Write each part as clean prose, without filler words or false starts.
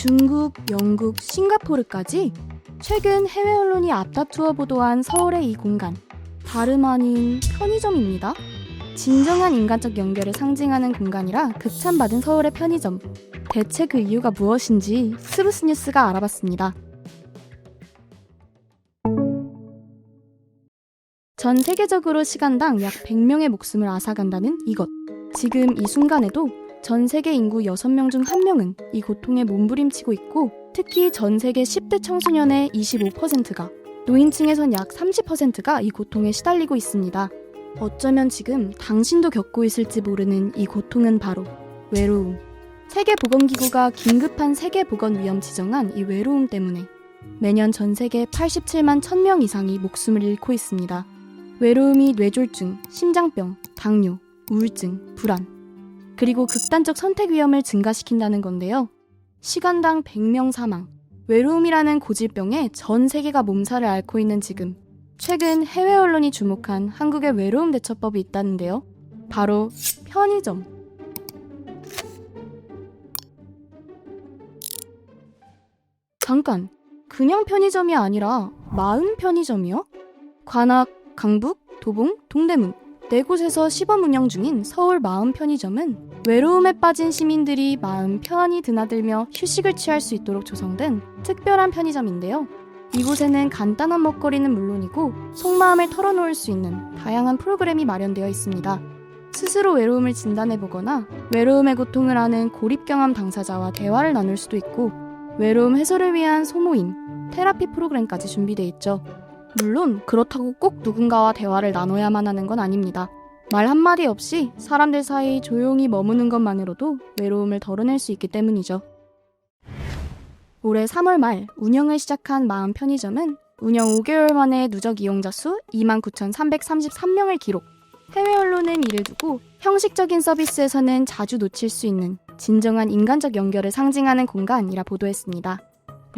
중국, 영국, 싱가포르까지 최근 해외 언론이 앞다투어 보도한 서울의 이 공간, 다름 아닌 편의점입니다. 진정한 인간적 연결을 상징하는 공간이라 극찬받은 서울의 편의점. 대체 그 이유가 무엇인지 스브스 뉴스가 알아봤습니다. 전 세계적으로 시간당 약 100명의 목숨을 앗아간다는 이것. 지금 이 순간에도 전 세계 인구 6명 중 1명은 이 고통에 몸부림치고 있고, 특히 전 세계 10대 청소년의 25%가, 노인층에선 약 30%가 이 고통에 시달리고 있습니다. 어쩌면 지금 당신도 겪고 있을지 모르는 이 고통은 바로 외로움. 세계보건기구가 긴급한 세계보건 위험 지정한 이 외로움 때문에 매년 전 세계 87만 1000명 이상이 목숨을 잃고 있습니다. 외로움이 뇌졸중, 심장병, 당뇨, 우울증, 불안, 그리고 극단적 선택 위험을 증가시킨다는 건데요. 시간당 100명 사망, 외로움이라는 고질병에 전 세계가 몸살을 앓고 있는 지금, 최근 해외 언론이 주목한 한국의 외로움 대처법이 있다는데요. 바로 편의점. 잠깐, 그냥 편의점이 아니라 마음 편의점이요? 관악, 강북, 도봉, 동대문 4곳에서 시범 운영 중인 서울 마음 편의점은 외로움에 빠진 시민들이 마음 편안히 드나들며 휴식을 취할 수 있도록 조성된 특별한 편의점인데요. 이곳에는 간단한 먹거리는 물론이고 속마음을 털어놓을 수 있는 다양한 프로그램이 마련되어 있습니다. 스스로 외로움을 진단해보거나 외로움의 고통을 아는 고립경험 당사자와 대화를 나눌 수도 있고, 외로움 해소를 위한 소모임, 테라피 프로그램까지 준비되어 있죠. 물론 그렇다고 꼭 누군가와 대화를 나눠야만 하는 건 아닙니다. 말 한마디 없이 사람들 사이 조용히 머무는 것만으로도 외로움을 덜어낼 수 있기 때문이죠. 올해 3월 말 운영을 시작한 마음 편의점은 운영 5개월 만에 누적 이용자 수 29,333명을 기록. 해외 언론은 이를 두고 형식적인 서비스에서는 자주 놓칠 수 있는 진정한 인간적 연결을 상징하는 공간이라 보도했습니다.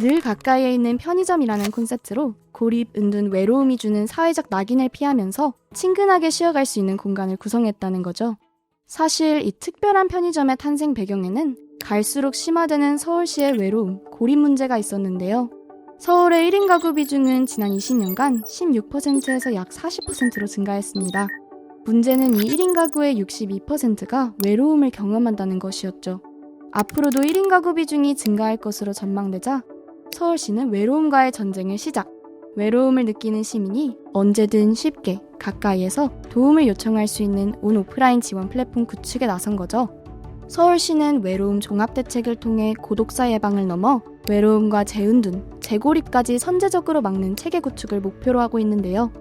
늘 가까이에 있는 편의점이라는 콘셉트로 고립, 은둔, 외로움이 주는 사회적 낙인을 피하면서 친근하게 쉬어갈 수 있는 공간을 구성했다는 거죠. 사실 이 특별한 편의점의 탄생 배경에는 갈수록 심화되는 서울시의 외로움, 고립 문제가 있었는데요. 서울의 1인 가구 비중은 지난 20년간 16%에서 약 40%로 증가했습니다. 문제는 이 1인 가구의 62%가 외로움을 경험한다는 것이었죠. 앞으로도 1인 가구 비중이 증가할 것으로 전망되자 서울시는 외로움과의 전쟁을 시작. 외로움을 느끼는 시민이 언제든 쉽게 가까이에서 도움을 요청할 수 있는 온오프라인 지원 플랫폼 구축에 나선 거죠. 서울시는 외로움 종합대책을 통해 고독사 예방을 넘어 외로움과 재은둔, 재고립까지 선제적으로 막는 체계 구축을 목표로 하고 있는데요.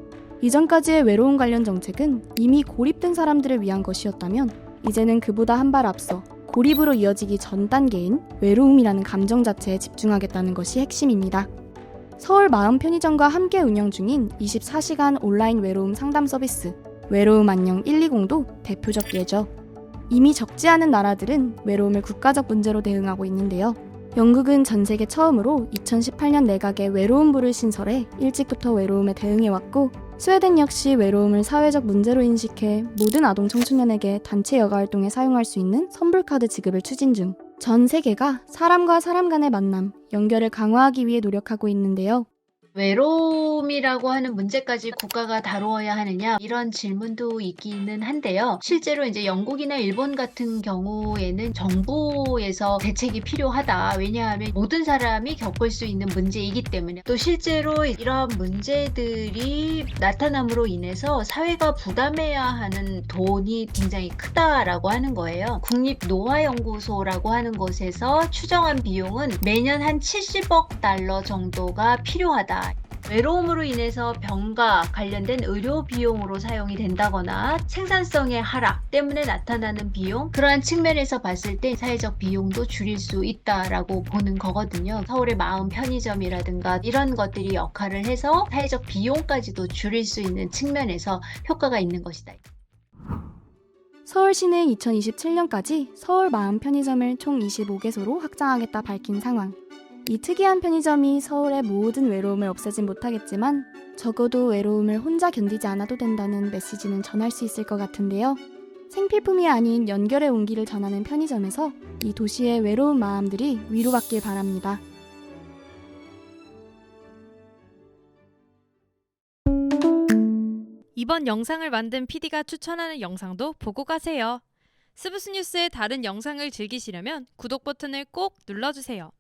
이전까지의 외로움 관련 정책은 이미 고립된 사람들을 위한 것이었다면, 이제는 그보다 한 발 앞서 고립으로 이어지기 전 단계인 외로움이라는 감정 자체에 집중하겠다는 것이 핵심입니다. 서울 마음 편의점과 함께 운영 중인 24시간 온라인 외로움 상담 서비스 외로움 안녕 120도 대표적 예죠. 이미 적지 않은 나라들은 외로움을 국가적 문제로 대응하고 있는데요. 영국은 전 세계 처음으로 2018년 내각에 외로움부를 신설해 일찍부터 외로움에 대응해왔고, 스웨덴 역시 외로움을 사회적 문제로 인식해 모든 아동 청소년에게 단체 여가 활동에 사용할 수 있는 선불카드 지급을 추진 중, 전 세계가 사람과 사람 간의 만남, 연결을 강화하기 위해 노력하고 있는데요. 외로움이라고 하는 문제까지 국가가 다루어야 하느냐, 이런 질문도 있기는 한데요. 실제로 이제 영국이나 일본 같은 경우에는 정부에서 대책이 필요하다. 왜냐하면 모든 사람이 겪을 수 있는 문제이기 때문에, 또 실제로 이러한 문제들이 나타남으로 인해서 사회가 부담해야 하는 돈이 굉장히 크다라고 하는 거예요. 국립노화연구소라고 하는 곳에서 추정한 비용은 매년 한 70억 달러 정도가 필요하다. 외로움으로 인해서 병과 관련된 의료 비용으로 사용이 된다거나 생산성의 하락 때문에 나타나는 비용, 그러한 측면에서 봤을 때 사회적 비용도 줄일 수 있다라고 보는 거거든요. 서울의 마음 편의점이라든가 이런 것들이 역할을 해서 사회적 비용까지도 줄일 수 있는 측면에서 효과가 있는 것이다. 서울시는 2027년까지 서울 마음 편의점을 총 25개소로 확장하겠다 밝힌 상황. 이 특이한 편의점이 서울의 모든 외로움을 없애진 못하겠지만 적어도 외로움을 혼자 견디지 않아도 된다는 메시지는 전할 수 있을 것 같은데요. 생필품이 아닌 연결의 온기를 전하는 편의점에서 이 도시의 외로운 마음들이 위로받길 바랍니다. 이번 영상을 만든 PD가 추천하는 영상도 보고 가세요. 스브스 뉴스의 다른 영상을 즐기시려면 구독 버튼을 꼭 눌러주세요.